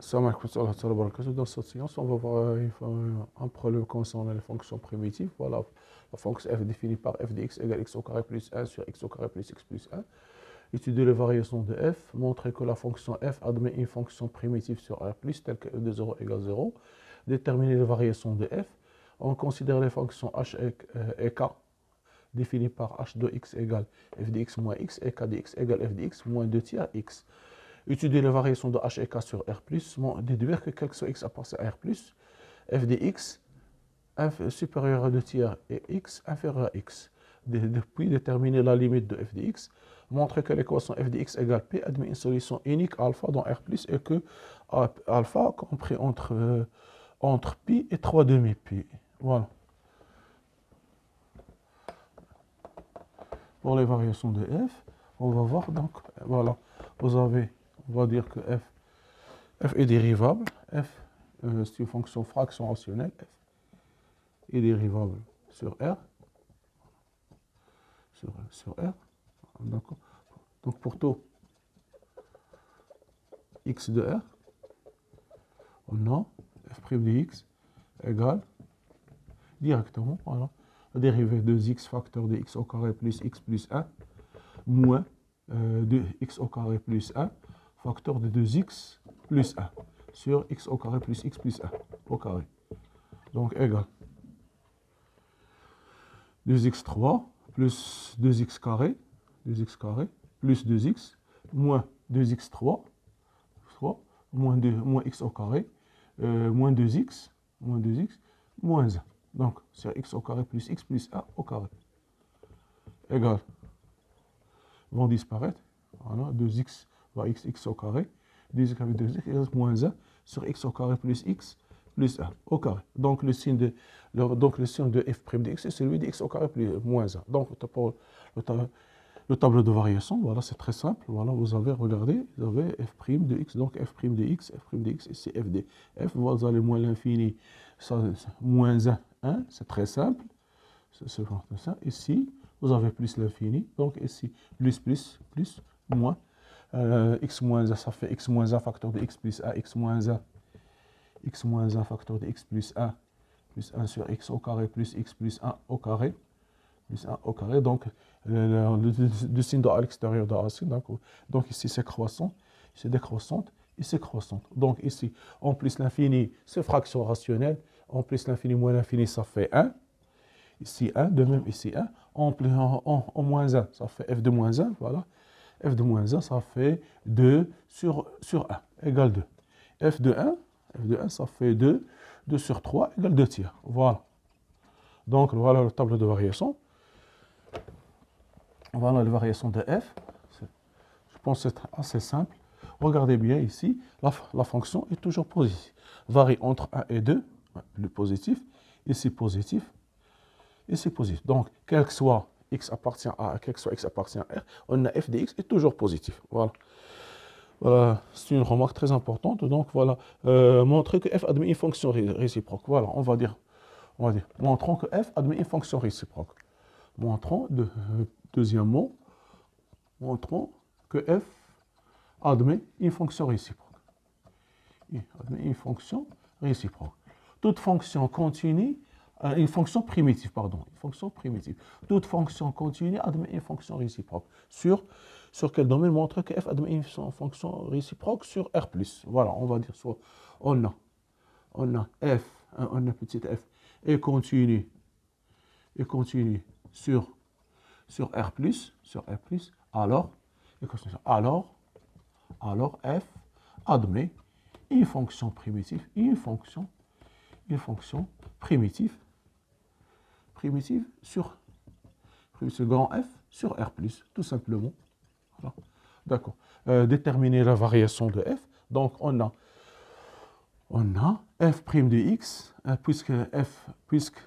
Salam alaikum wa rahmatullahi wa barakatuh. Dans cette séance, on va voir un problème concernant les fonctions primitives. Voilà, la fonction f définie par f de x égale x au carré plus 1 sur x au carré plus x plus 1. Étudier les variations de f. Montrer que la fonction f admet une fonction primitive sur r plus telle que f de 0 égale 0. Déterminer les variations de f. On considère les fonctions h et k définies par h de x égale f de x moins x et k de x égale f de x moins 2 tiers x. Étudier les variations de h et k sur R+, déduire que quel que soit x appartient à R+, f de x supérieur à 2 tiers et x inférieur à x. Puis déterminer la limite de f de x, montrer que l'équation f de x égale p admet une solution unique alpha dans R+, et que alpha compris entre pi et 3 demi-pi. Voilà. Pour les variations de f, on va voir donc, voilà, vous avez, on va dire que f est dérivable, f c'est une fonction fraction rationnelle, f est dérivable sur R, sur R, d'accord. Donc pour tout x de R, on a f' de x égale directement, voilà, la dérivée de x facteur de x au carré plus x plus 1 moins 2x au carré plus 1 facteur de 2x plus 1 sur x au carré plus x plus 1 au carré. Donc égal 2x3 plus 2x carré plus 2x moins 2x3 moins x au carré moins 2x moins 1. Donc c'est x au carré plus x plus 1 au carré égal, vont disparaître, voilà, 2x va x au carré, 2x avec 2x égale moins 1 sur x au carré plus x plus 1 au carré. Donc le signe de f' de x est celui de x au carré plus moins 1. Donc pour le tableau de variation, voilà, c'est très simple. Voilà, vous avez regardé, vous avez f' de x, donc f' de x, ici f de f, vous allez moins l'infini, moins 1, 1, c'est très simple. C'est ça. Ici, vous avez plus l'infini, donc ici, plus, moins. X moins 1, ça fait x moins 1 facteur de x plus 1, x moins 1 facteur de x plus 1 sur x au carré plus x plus 1 au carré, donc le signe à l'extérieur de racine, donc ici c'est croissant, c'est décroissante, et c'est croissante. Donc ici, en plus l'infini, c'est fraction rationnelle, en plus l'infini moins l'infini, ça fait 1, ici 1, de même ici 1, en moins 1, ça fait f de moins 1, voilà, f de moins 1, ça fait 2 sur 1, égale 2. F de 1, ça fait 2 sur 3, égale 2 tiers, voilà. Donc voilà le tableau de variation. Voilà la variation de f. Je pense que c'est assez simple. Regardez bien ici, la fonction est toujours positive. Varie entre 1 et 2, le positif. Ici positif. Ici positif. Donc, quel que soit x appartient à A, quel que soit x appartient à R, on a f de x est toujours positif. Voilà. Voilà, c'est une remarque très importante. Donc voilà, montrer que f admet une fonction réciproque. Voilà, on va dire, montrons que f admet une fonction réciproque. Deuxièmement, montrons que f admet une fonction réciproque. Une fonction réciproque. Toute fonction continue, une fonction primitive, pardon, une fonction primitive. Toute fonction continue admet une fonction réciproque. Sur quel domaine? Montrer que f admet une fonction réciproque sur R+. Voilà, on va dire soit on a f, on a petite f, et continue sur R+, alors f admet une fonction primitive, sur grand F sur R+, tout simplement. Voilà. D'accord. Déterminer la variation de f. Donc on a f' de x, puisque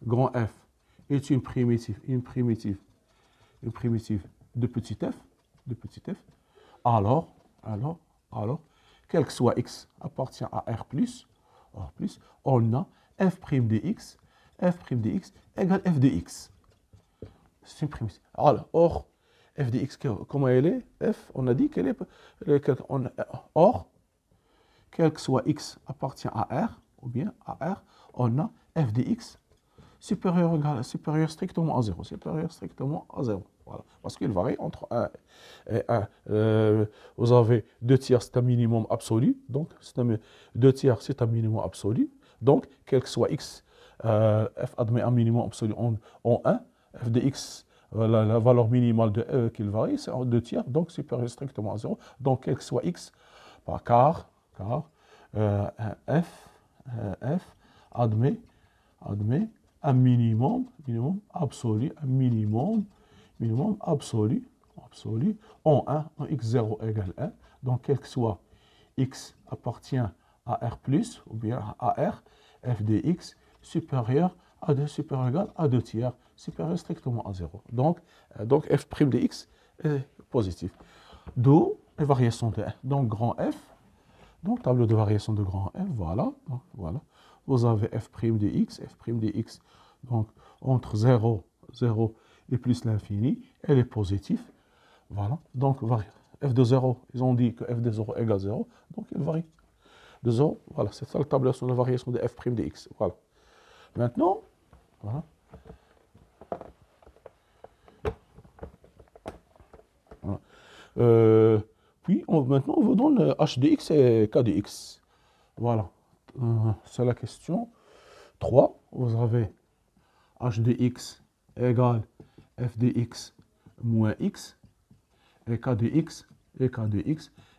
grand F est une primitive de petit f, alors, quel que soit x appartient à R+, on a f' de x égale f de x. C'est une primitive. Alors, or, f de x, comment elle est? F, on a dit qu'elle est... Or, quel que soit x appartient à R, ou bien à R, on a f de x supérieur strictement à 0. Supérieur strictement à 0. Voilà. Parce qu'il varie entre 1 et 1. Vous avez 2 tiers, c'est un minimum absolu. Donc, 2 tiers, c'est un minimum absolu. Donc, quel que soit x, f admet un minimum absolu en 1. F de x, la valeur minimale de qu'il varie, c'est en 2 tiers. Donc, supérieur strictement à 0. Donc, quel que soit x, car f admet un minimum absolu, absolu en 1, en x0 égale 1. Donc, quel que soit x appartient à R+, ou bien à R, f de x supérieur à 2, supérieur égal à 2 tiers, supérieur strictement à 0. Donc f' de x est positif. D'où la variation de 1. Donc, grand F, donc tableau de variation de grand F, voilà. Donc, voilà. Vous avez f' de x, donc entre 0 et plus l'infini, elle est positive. Voilà, donc f de 0, ils ont dit que f de 0 égale 0, donc il varie de 0. Voilà, c'est ça le tableau de variation de f' de x. Voilà. Maintenant, voilà. Voilà. Puis, maintenant, on vous donne h de x et k de x. Voilà. C'est la question 3. Vous avez h de x égale f de x moins x et k de x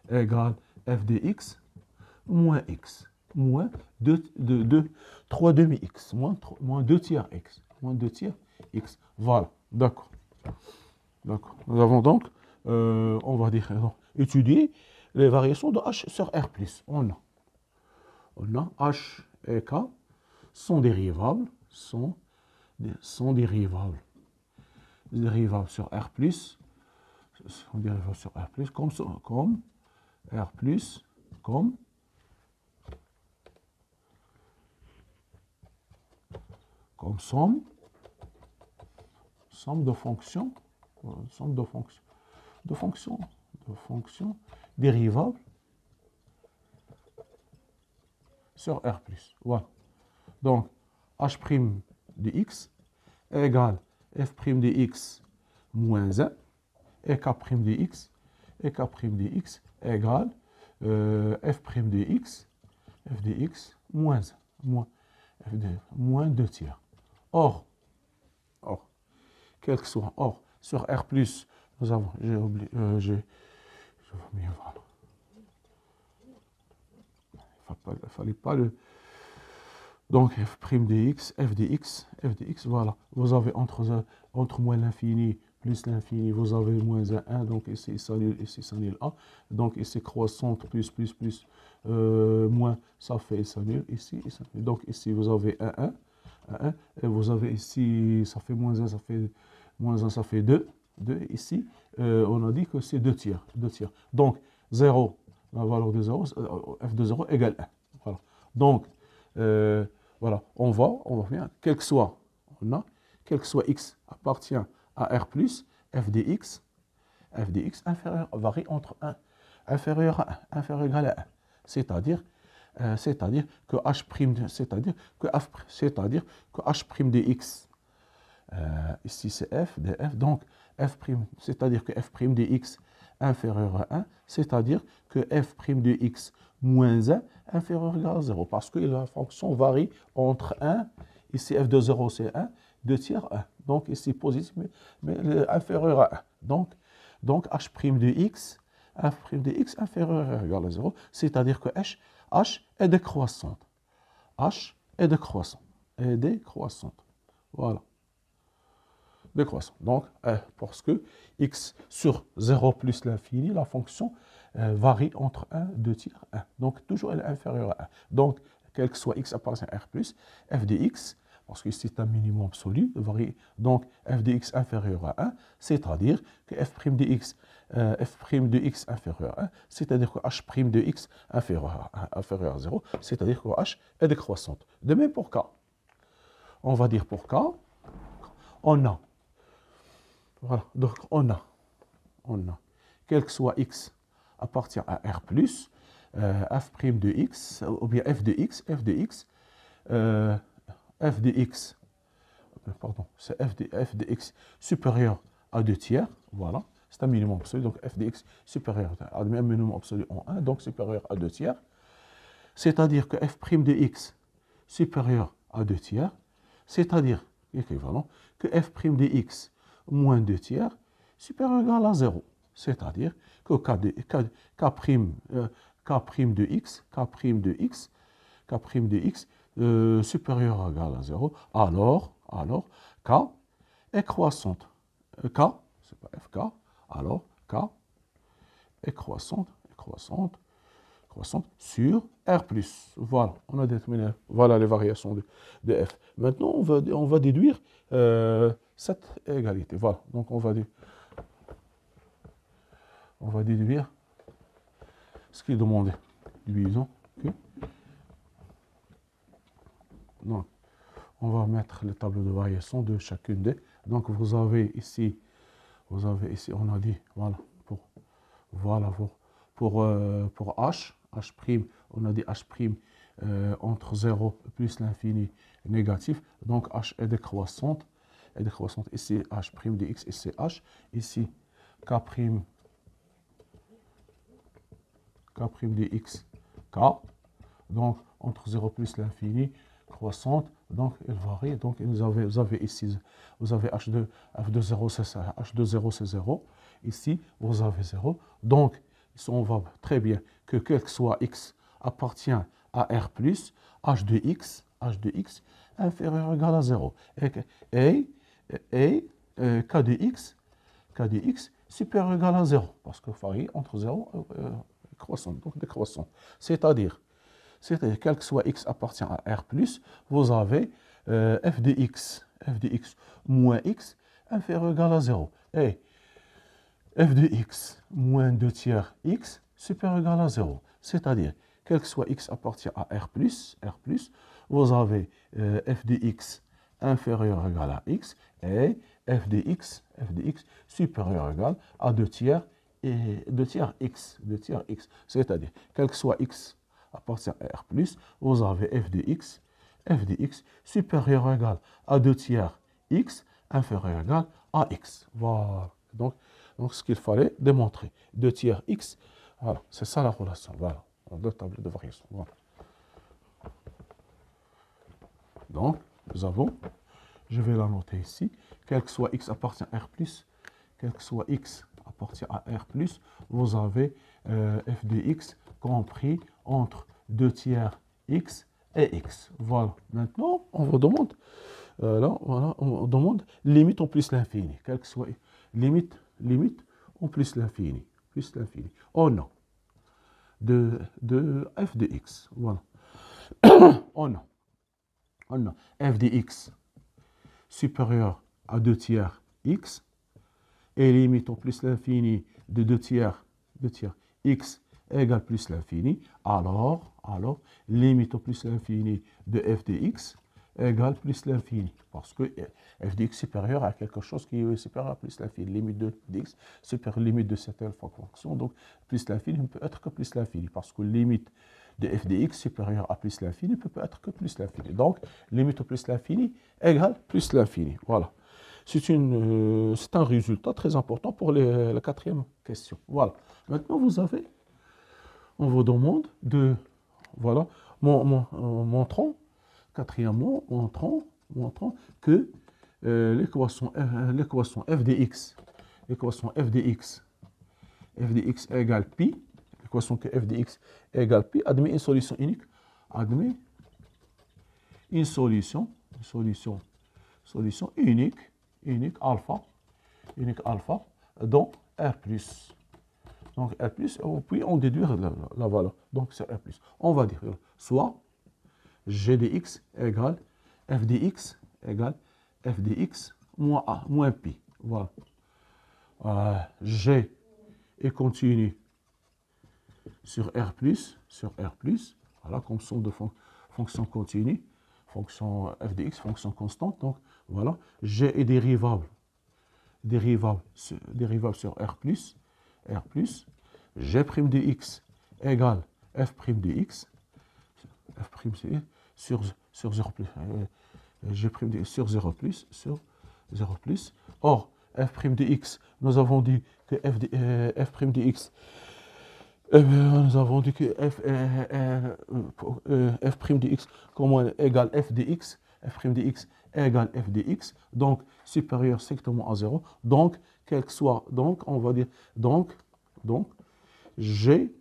égale f de x moins x moins 3 demi x moins 2 tiers x Voilà, d'accord. Nous avons donc, on va dire, étudier les variations de h sur R+. On a h et k sont dérivables, dérivables sur R+, comme R+, comme somme de fonctions, dérivables sur R+. Voilà. Donc, h' de x égale f' de x moins 1 et k' de x égale f' de x moins 1 moins 2 tiers. Or, quel que soit, sur R+, nous avons, j'ai oublié, voilà. Il ne fallait pas le... Donc, f' de x, f de x, voilà. Vous avez entre moins l'infini plus l'infini, vous avez moins 1, donc ici ça nul 1. Donc ici croissante plus, moins, ça fait ça nul, ici. Donc ici vous avez 1, et vous avez ici, ça fait moins 1, ça fait 2. Ici, on a dit que c'est 2 tiers. Donc 0, la valeur de 0, f de 0 égale 1. Voilà. Donc, voilà, on va bien, quel que soit x appartient à R+, f de x inférieur, varie entre 1, inférieur à 1, inférieur égal à 1. C'est-à-dire que h', que h' de x, ici c'est f de f, donc f', c'est-à-dire que f' de x inférieur à 1, c'est-à-dire que f' de x moins 1 inférieur égal à 0, parce que la fonction varie entre 1, ici f de 0 c'est 1, 2 tiers 1, donc ici positif, mais inférieur à 1. Donc h' de x, inférieur ou égal à 0, c'est-à-dire que h est décroissante. Voilà. Décroissante. Donc, parce que x sur 0 plus l'infini, la fonction varie entre 1, 2 tiers, 1. Donc, toujours elle est inférieure à 1. Donc, quel que soit x appartient à R+, f de x, parce que c'est un minimum absolu, varie, donc f de x inférieur à 1, c'est-à-dire que f' de x inférieur à 1, c'est-à-dire que h' de x inférieur à 0, c'est-à-dire que h est décroissante. De même pour k. On va dire pour k, on a. Voilà, donc on a quel que soit x appartient à R+, f' de x, ou bien f de x, f de x, pardon, c'est f de x supérieur à 2 tiers, voilà, c'est un minimum absolu, donc f de x supérieur à un minimum absolu en 1, donc supérieur à 2 tiers, c'est-à-dire que f' de x supérieur à 2 tiers, c'est-à-dire, équivalent, que f' de x moins 2 tiers supérieur ou égal à 0, c'est-à-dire que k de x supérieur ou égal à 0, alors k est croissante. K, c'est pas fk, alors k est croissante sur R+. Voilà, on a déterminé, voilà les variations de f. Maintenant, on va déduire cette égalité. Voilà, donc on va déduire ce qui est demandé. Divisons. Okay. Donc, on va mettre le tableau de variation de chacune des. Donc, vous avez ici, on a dit, pour H, on a dit H' entre 0 plus l'infini négatif. Donc, H est décroissante. Ici, H' de x, ici H. Ici, K' de x, K. Donc, entre 0 plus l'infini, croissante. Donc, elle varie. Donc, vous avez ici, vous avez H2, F2, 0, c'est ça. H2, 0, c'est 0. Ici, vous avez 0. Donc, on voit très bien que quel que soit x appartient à R+, h de x inférieur ou égal à 0. Et k de x supérieur ou égal à 0. Parce que varie entre 0 et croissant, donc décroissant. C'est-à-dire, quel que soit x appartient à R+, vous avez f de x moins x inférieur ou égal à 0. Et f de x moins 2 tiers x supérieur ou égal à 0. C'est-à-dire, quel que soit x appartient à R+, vous avez f de x inférieur ou égal à x et f de x supérieur ou égal à 2 tiers et 2 tiers x. C'est-à-dire, quel que soit x appartient à R+, vous avez f de x supérieur ou égal à 2 tiers x inférieur ou égal à x. Voilà. Donc ce qu'il fallait démontrer. 2 tiers x, voilà, c'est ça la relation. Voilà, deux tableaux de variation. Voilà. Donc, nous avons, je vais la noter ici, quel que soit x appartient à R+, vous avez f de x compris entre 2 tiers x et x. Voilà. Maintenant, on vous demande, on demande limite en plus l'infini. Quel que soit limite en plus l'infini. Oh non. De f de x. Voilà. Oh non. F de x supérieur à 2 tiers x et limite en plus l'infini de 2 tiers x égale plus l'infini, alors limite au plus l'infini de f de x égale plus l'infini. Parce que f de x supérieur à quelque chose qui est supérieur à plus l'infini. Limite de x supérieure limite de cette fonction. Donc, plus l'infini ne peut être que plus l'infini. Parce que limite de f de x supérieur à plus l'infini ne peut être que plus l'infini. Donc, limite au plus l'infini égale plus l'infini. Voilà. C'est un résultat très important pour la quatrième question. Voilà. Maintenant, on vous demande de, voilà, montrant que l'équation f de x égale pi, l'équation que f de x égale pi, admet une solution unique, unique alpha, dans R+. Donc R+, puis on déduit la valeur. Donc c'est R+. On va dire soit g de x égale f de x moins a, moins pi. Voilà. G est continu sur R+, voilà, comme somme de fonction continue, fonction f de x, fonction constante. Donc voilà, g est dérivable dérivable sur R plus, G' de x égale F' de x, sur 0 plus, G' de x sur 0 plus, Or, F' de x, nous avons dit que F' de x, nous avons dit que F' de x égale F de x, F' de x égale F de x, donc supérieur strictement à 0. Donc, quel que soit, donc, on va dire, donc, G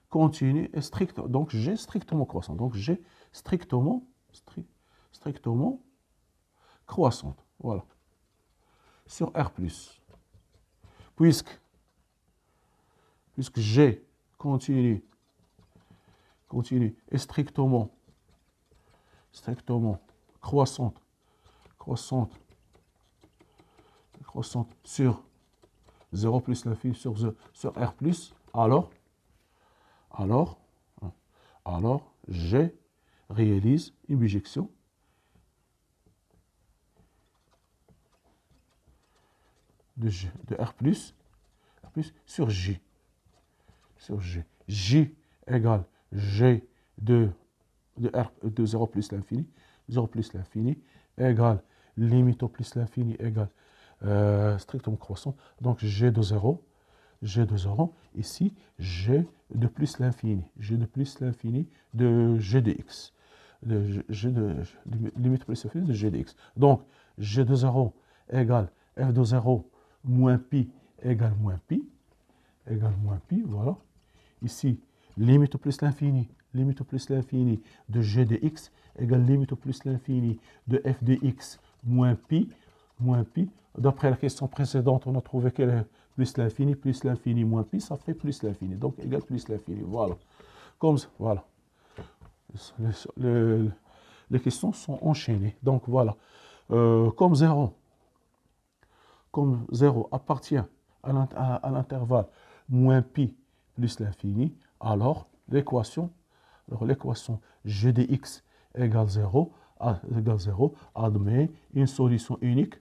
continue et strict, donc G strictement croissant. Donc, G strictement croissante. Voilà. Sur R+. Puisque G continue et strictement croissante sur 0 plus l'infini sur R+, alors G réalise une bijection de R+, sur J. J égale G de 0 plus l'infini, égale limite au plus l'infini égale strictement croissant. Donc G de 0, ici, G de plus l'infini, de G de x, limite plus l'infini de G de x. Donc G de 0 égale F de 0 moins pi égale moins pi, voilà. Ici, limite au plus l'infini, de G de x égale limite au plus l'infini de F de x moins pi. D'après la question précédente, on a trouvé qu'elle est plus l'infini moins pi, ça fait plus l'infini, donc égale plus l'infini, voilà. Comme ça, voilà. Les questions sont enchaînées, donc voilà. Comme 0 appartient à l'intervalle moins pi plus l'infini, alors l'équation g de x égale 0 admet une solution unique,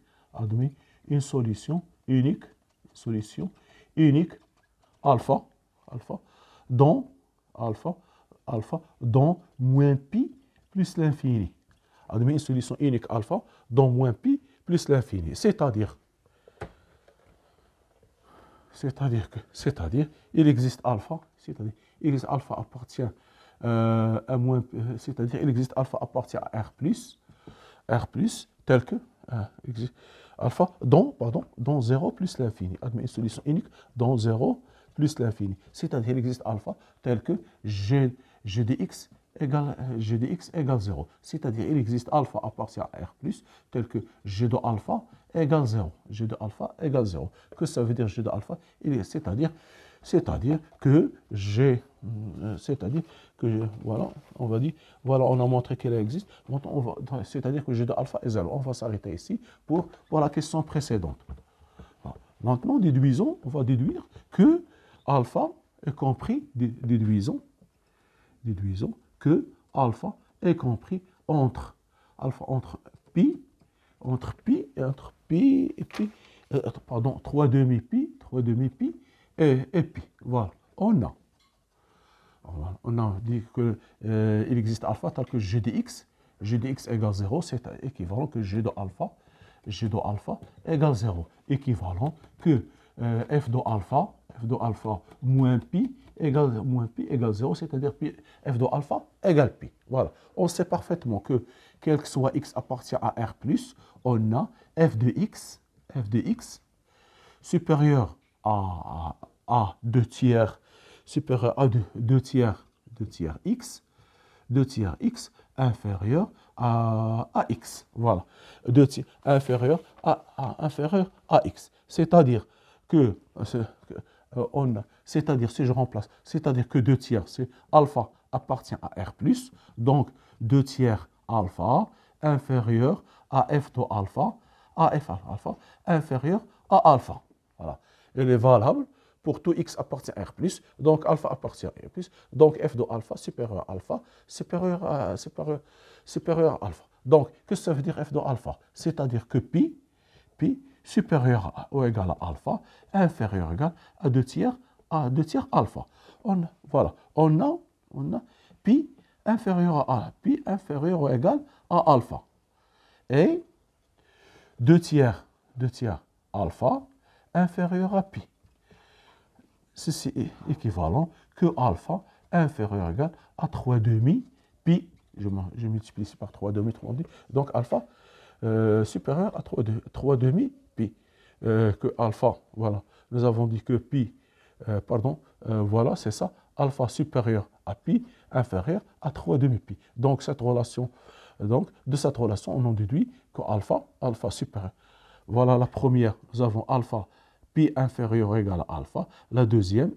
alpha dont moins pi plus l'infini. Admet une solution unique alpha dont moins pi plus l'infini. C'est-à-dire, il existe alpha, appartient à moins, c'est-à-dire il existe alpha appartient à R+, tel que alpha dont 0 plus l'infini. Admet une solution unique dont 0 plus l'infini. C'est-à-dire il existe alpha tel que G de x égale 0. C'est-à-dire il existe alpha appartient à R+, tel que G de alpha égale 0. Que ça veut dire G de alpha? C'est-à-dire que voilà, on va dire, voilà, on a montré qu'elle existe. C'est-à-dire que G de alpha est 0. On va s'arrêter ici pour la question précédente. Maintenant, on va déduire que alpha est compris, déduisons que alpha est compris entre pi, 3 demi-pi et pi. Voilà, on a dit qu'il existe alpha tel que g de x égale 0, c'est équivalent que g de alpha égale 0, équivalent que f de alpha moins pi égale 0, c'est-à-dire f de alpha égale pi. Voilà, on sait parfaitement que quel que soit x appartient à R+, on a f de x supérieur à 2 tiers, x, inférieur à x. Voilà. 2 tiers inférieur à x. C'est-à-dire que, si je remplace, c'est-à-dire que 2 tiers, c'est alpha appartient à R+, donc 2 tiers alpha inférieur à f de alpha, inférieur à alpha. Voilà. Elle est valable pour tout x appartient à R+, donc alpha appartient à R+, donc f de alpha supérieur à alpha, supérieur à alpha. Donc, qu'est-ce que ça veut dire f de alpha? C'est-à-dire que pi supérieur ou égal à alpha, inférieur ou égal à 2 tiers alpha. Voilà, on a pi inférieur à pi inférieur ou égal à alpha. Et 2 tiers alpha inférieur à pi. Ceci est équivalent que alpha inférieur ou égal à 3 demi pi. Je multiplie ici par 3 demi, donc alpha supérieur à 3 demi pi. Que alpha, voilà, nous avons dit que pi, voilà, c'est ça, alpha supérieur à pi, inférieur à 3 demi pi. Donc, de cette relation, on en déduit que alpha supérieur. Voilà la première, nous avons alpha, pi inférieur ou égal à alpha. La deuxième,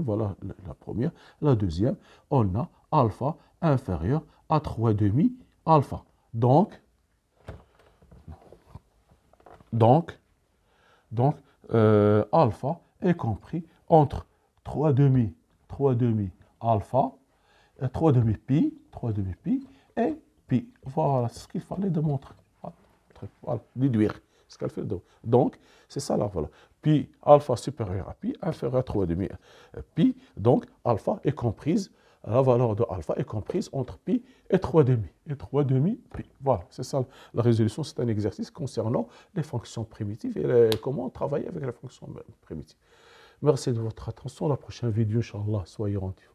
voilà la première. La deuxième, on a alpha inférieur à 3 demi alpha. Donc alpha est compris entre 3 demi alpha, 3 demi pi et pi. Voilà ce qu'il fallait démontrer. Voilà, déduire ce qu'elle fait. Donc, c'est ça là, voilà. Pi alpha supérieur à pi, inférieur à 3 demi pi. Donc, alpha est comprise, la valeur de alpha est comprise entre pi et 3 demi. Pi. Voilà, c'est ça la résolution. C'est un exercice concernant les fonctions primitives et comment travailler avec les fonctions primitives. Merci de votre attention. La prochaine vidéo, Inch'Allah, soyez rendus.